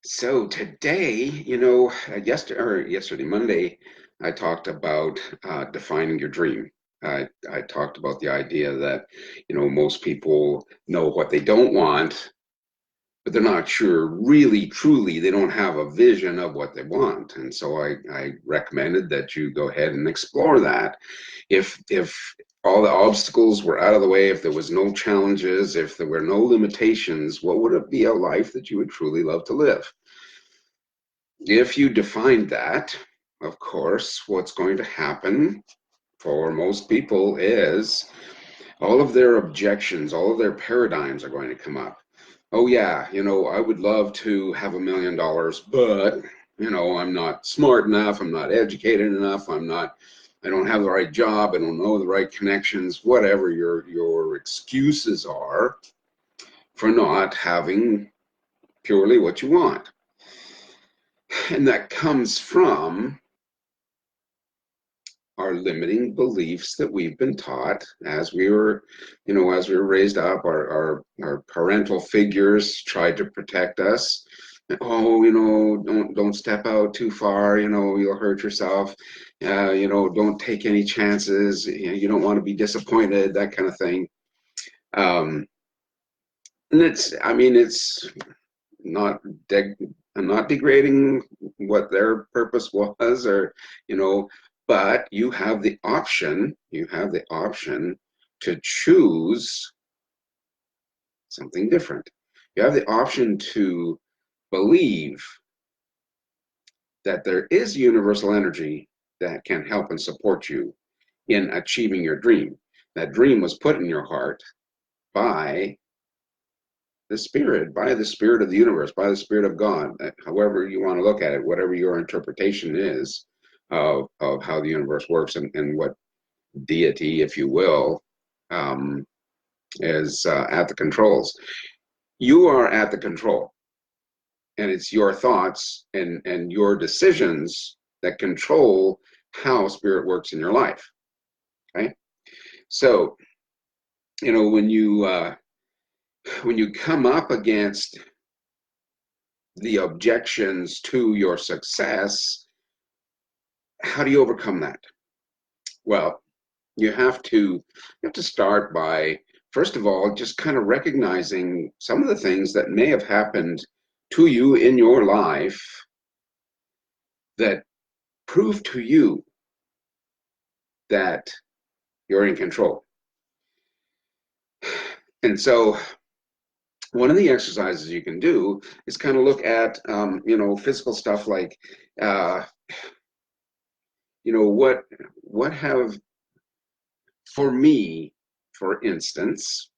So today, yesterday, Monday, I talked about defining your dream. I talked about the idea that, most people know what they don't want, but they're not sure really, truly, they don't have a vision of what they want. And so I recommended that you go ahead and explore that. If all the obstacles were out of the way, if there was no challenges, if there were no limitations, what would it be a life that you would truly love to live? If you define that, of course, what's going to happen for most people is all of their objections, all of their paradigms are going to come up. Oh, yeah, I would love to have $1 million, but, I'm not smart enough, I'm not educated enough, I don't have the right job, I don't know the right connections, whatever your excuses are for not having purely what you want. And that comes from our limiting beliefs that we've been taught as we were raised up. Our parental figures tried to protect us. Oh, don't step out too far. You'll hurt yourself. Don't take any chances. You don't want to be disappointed. That kind of thing. Um, and it's not deg I'm not degrading what their purpose was, or but you have the option to choose something different. You have the option to believe that there is universal energy that can help and support you in achieving your dream. That dream was put in your heart by by the spirit of the universe, by the spirit of God, however you want to look at it, whatever your interpretation is of how the universe works, and what deity, if you will, um, is at the controls. You are at the control, and it's your thoughts and your decisions that control how spirit works in your life. Okay, so you know when you come up against the objections to your success, how do you overcome that? Well, you have to start by, first of all, just kind of recognizing some of the things that may have happened to you in your life that prove to you that you're in control. And so one of the exercises you can do is kind of look at physical stuff like uh, what have, for me, for instance,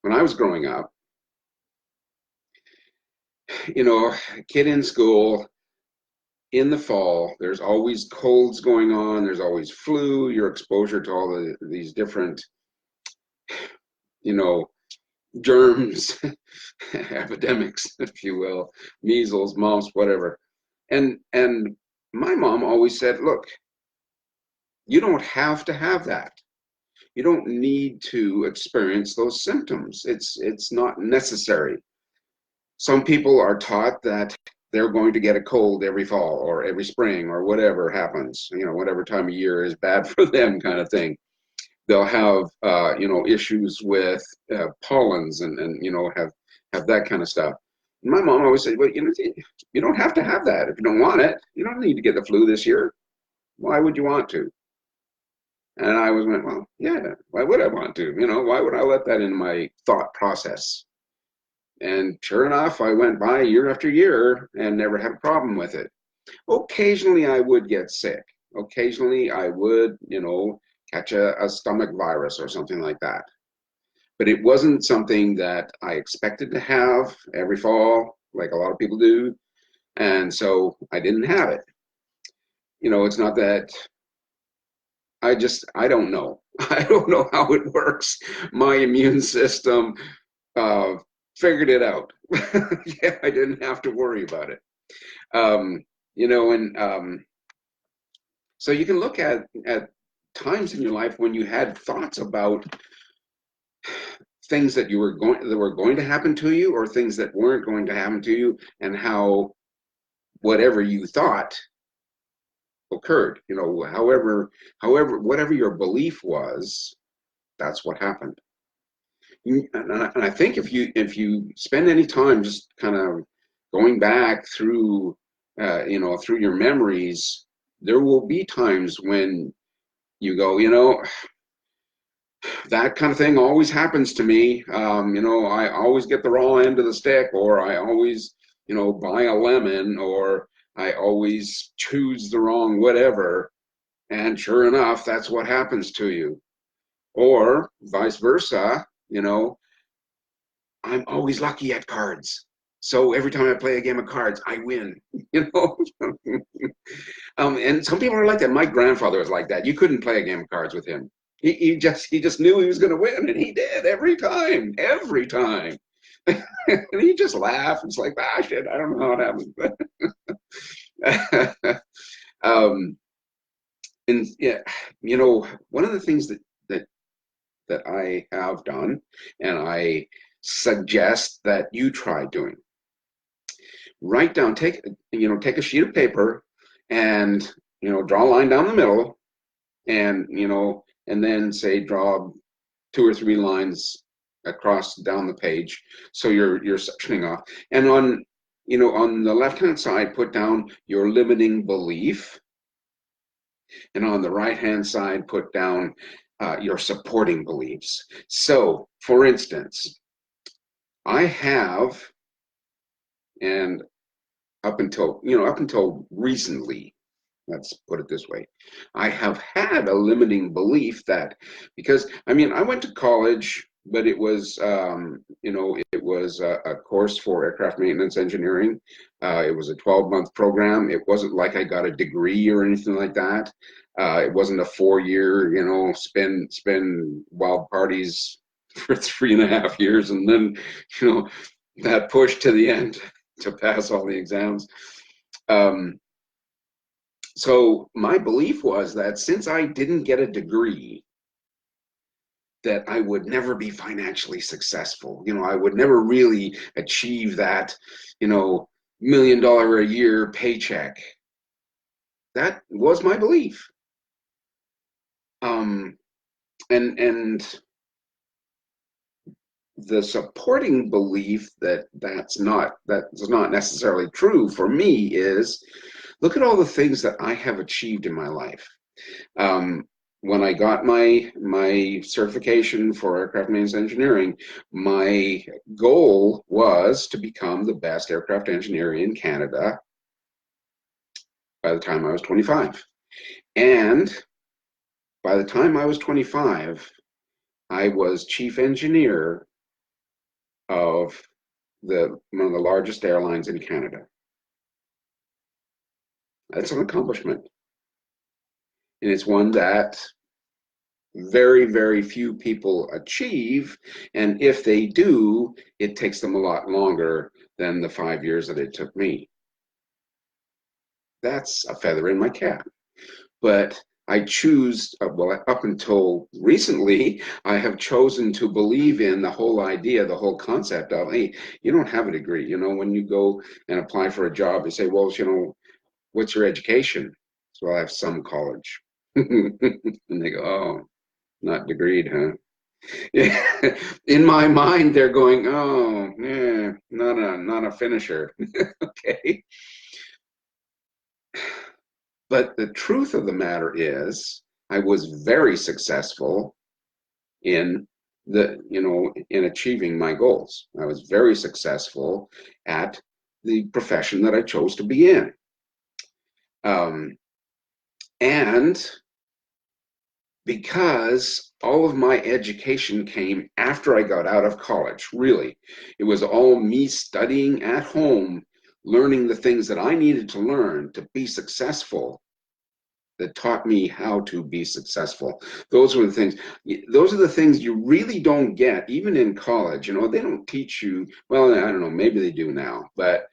when I was growing up, kid in school, in the fall, there's always colds going on, there's always flu, your exposure to all these different, you know, germs, epidemics, if you will, measles, mumps, whatever. And my mom always said, look, you don't have to have that. You don't need to experience those symptoms. It's not necessary. Some people are taught that they're going to get a cold every fall or every spring or whatever happens, whatever time of year is bad for them, kind of thing. They'll have, issues with pollens, and have that kind of stuff. And my mom always said, well, you don't have to have that if you don't want it. You don't need to get the flu this year. Why would you want to? And I was went, well, yeah, why would I want to? Why would I let that in my thought process? And sure enough, I went by year after year and never had a problem with it. Occasionally, I would get sick. Occasionally, I would, catch a stomach virus or something like that. But it wasn't something that I expected to have every fall, like a lot of people do. And so I didn't have it. It's not that I don't know. I don't know how it works. My immune system uh, figured it out. Yeah, I didn't have to worry about it. Um, and so you can look at times in your life when you had thoughts about things that were going to happen to you, or things that weren't going to happen to you, and how whatever you thought occurred. You know, whatever your belief was, that's what happened. And I think if you spend any time just kind of going back through, through your memories, there will be times when you go, that kind of thing always happens to me. I always get the raw end of the stick, or I always, buy a lemon, or I always choose the wrong whatever. And sure enough, that's what happens to you. Or vice versa, I'm always lucky at cards. So every time I play a game of cards, I win, you know. And some people are like that. My grandfather was like that. You couldn't play a game of cards with him. He just knew he was going to win, and he did every time, every time. And he just laughed. It's like, shit, I don't know how it happened. um, and yeah, one of the things that I have done, and I suggest that you try doing, write down, take a sheet of paper, and draw a line down the middle, and and then say draw 2 or 3 lines across down the page, so you're sectioning off, and on the left hand side put down your limiting belief, and on the right hand side put down your supporting beliefs. So for instance, I have, and up until recently, let's put it this way, I have had a limiting belief that, because I went to college, but it was it was a course for aircraft maintenance engineering. It was a 12-month program. It wasn't like I got a degree or anything like that. It wasn't a 4-year, spend wild parties for 3.5 years, and then that push to the end to pass all the exams. So my belief was that since I didn't get a degree, that I would never be financially successful. I would never really achieve that, $1 million a year paycheck. That was my belief. And the supporting belief that's not necessarily true for me is, look at all the things that I have achieved in my life. When I got my certification for aircraft maintenance engineering, my goal was to become the best aircraft engineer in Canada by the time I was 25. And by the time I was 25, I was chief engineer of one of the largest airlines in Canada. That's an accomplishment. And it's one that very, very few people achieve. And if they do, it takes them a lot longer than the 5 years that it took me. That's a feather in my cap. But I choose, well, up until recently, I have chosen to believe in the whole idea, the whole concept of, hey, you don't have a degree. When you go and apply for a job, they say, well, what's your education? So I have some college. And they go, oh, not degreed, huh? Yeah. In my mind, they're going, oh, yeah, not a finisher. Okay. But the truth of the matter is, I was very successful in in achieving my goals. I was very successful at the profession that I chose to be in. And because all of my education came after I got out of college, really, it was all me studying at home, learning the things that I needed to learn to be successful, that taught me how to be successful. Those are the things you really don't get, even in college. They don't teach you, well, I don't know, maybe they do now, but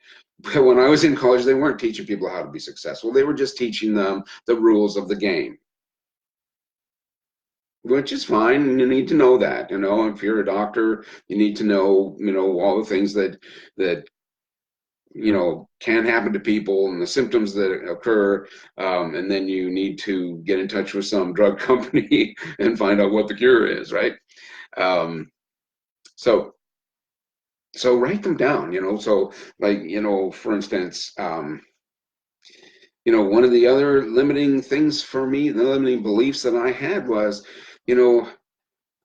when I was in college, they weren't teaching people how to be successful. They were just teaching them the rules of the game. which is fine. And you need to know that, if you're a doctor, you need to know, all the things that can happen to people and the symptoms that occur. And then you need to get in touch with some drug company and find out what the cure is, right? Um, so, so write them down, so like, for instance, one of the other limiting things for me, the limiting beliefs that I had was, you know,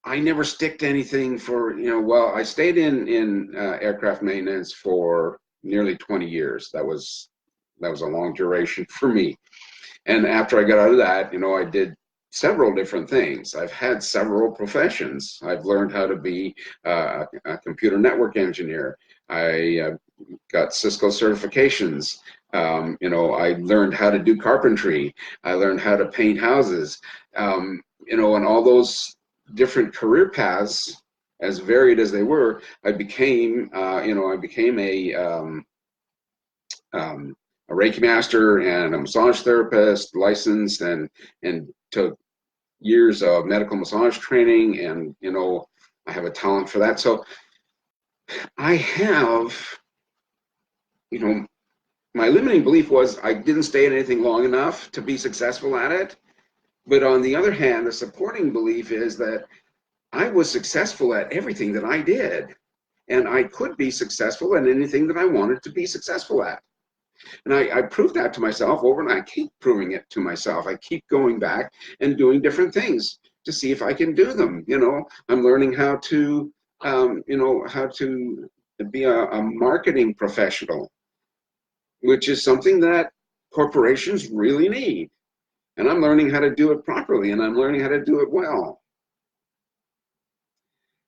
I never stick to anything for, well, I stayed in aircraft maintenance for nearly 20 years. That was a long duration for me. And after I got out of that, I did several different things. I've had several professions. I've learned how to be a computer network engineer. I got Cisco certifications. I learned how to do carpentry. I learned how to paint houses. And all those different career paths, as varied as they were, I became a Reiki master and a massage therapist, licensed, and took years of medical massage training, and I have a talent for that. So I have, you know, my limiting belief was I didn't stay in anything long enough to be successful at it. But on the other hand, the supporting belief is that I was successful at everything that I did, and I could be successful at anything that I wanted to be successful at. And I proved that to myself over, and I keep proving it to myself. I keep going back and doing different things to see if I can do them. I'm learning how to, how to be a marketing professional, which is something that corporations really need. And I'm learning how to do it properly, and I'm learning how to do it well.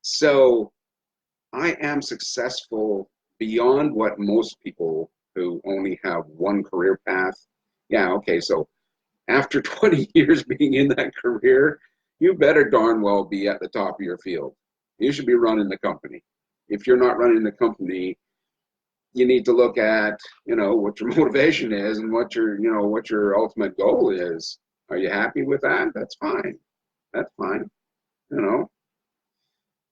So I am successful beyond what most people who only have one career path. Yeah, okay, so after 20 years being in that career, you better darn well be at the top of your field. You should be running the company. If you're not running the company, you need to look at, what your motivation is and what your ultimate goal is. Are you happy with that? That's fine. That's fine. You know,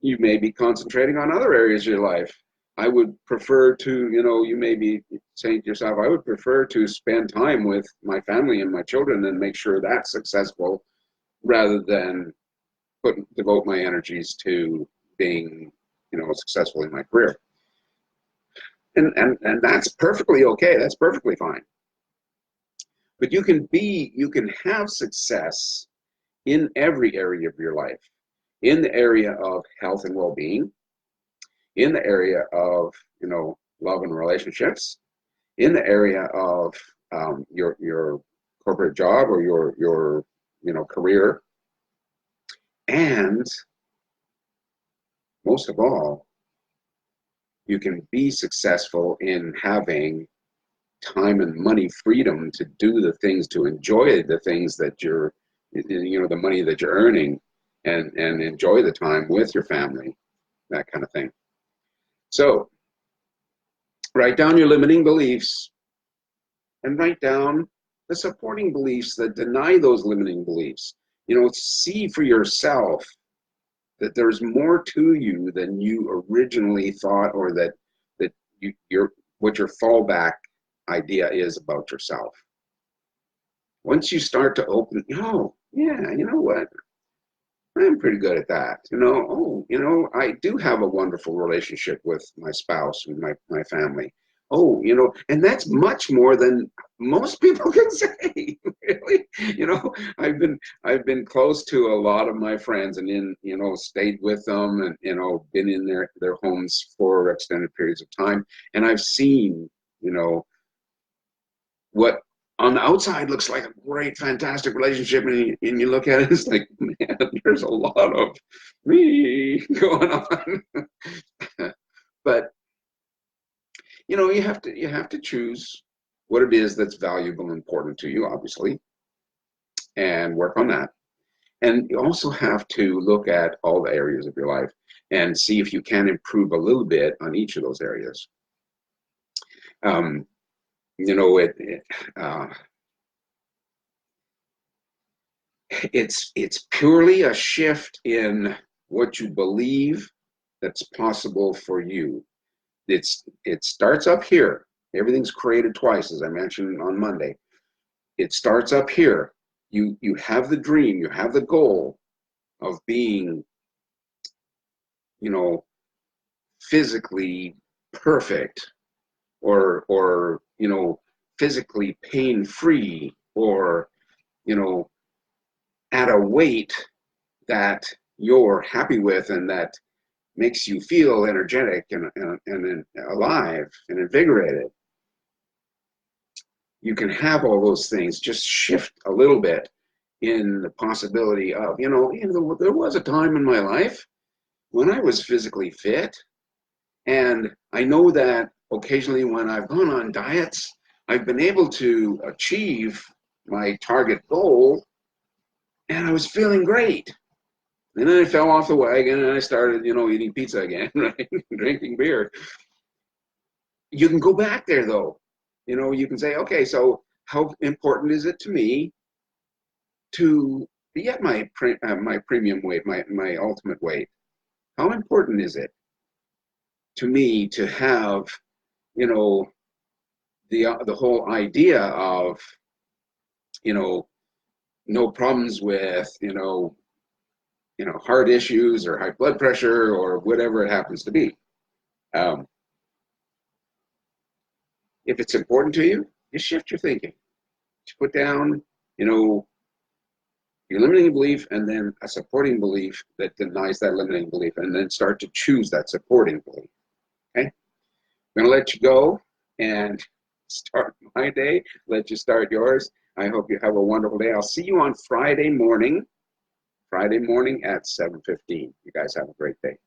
you may be concentrating on other areas of your life. I would prefer to, you may be saying to yourself, I would prefer to spend time with my family and my children and make sure that's successful rather than devote my energies to being, successful in my career. And that's perfectly okay. That's perfectly fine. But you can have success in every area of your life, in the area of health and well-being, in the area of, love and relationships, in the area of your corporate job or your career, and most of all, you can be successful in having time and money freedom to do the things, to enjoy the things that the money that you're earning, and enjoy the time with your family, that kind of thing. So write down your limiting beliefs and write down the supporting beliefs that deny those limiting beliefs. See for yourself that there's more to you than you originally thought, or that what your fallback idea is about yourself. Once you start to open, yeah, you know what? I'm pretty good at that. I do have a wonderful relationship with my spouse and my family. Oh, and that's much more than most people can say. Really, I've been close to a lot of my friends, and stayed with them, and been in their homes for extended periods of time, and I've seen what on the outside looks like a great, fantastic relationship, and you look at it, it's like, man, there's a lot of me going on. But you have to choose what it is that's valuable and important to you, obviously, and work on that. And you also have to look at all the areas of your life and see if you can improve a little bit on each of those areas. Um, you know, it It's purely a shift in what you believe that's possible for you. It starts up here. Everything's created twice, as I mentioned on Monday. It starts up here. You have the dream, you have the goal of being, you know, physically perfect, or physically pain free, or at a weight that you're happy with and that makes you feel energetic and alive and invigorated. You can have all those things, just shift a little bit in the possibility of, there was a time in my life when I was physically fit. And I know that occasionally when I've gone on diets, I've been able to achieve my target goal and I was feeling great. And then I fell off the wagon and I started, eating pizza again, right? Drinking beer. You can go back there though. You can say, okay, so how important is it to me to be at my premium weight, my ultimate weight? How important is it to me to have, the whole idea of, no problems with, heart issues or high blood pressure or whatever it happens to be. Um, if it's important to you, you shift your thinking. You put down, your limiting belief and then a supporting belief that denies that limiting belief, and then start to choose that supporting belief. Okay? I'm going to let you go and start my day. Let you start yours. I hope you have a wonderful day. I'll see you on Friday morning at 7:15. You guys have a great day.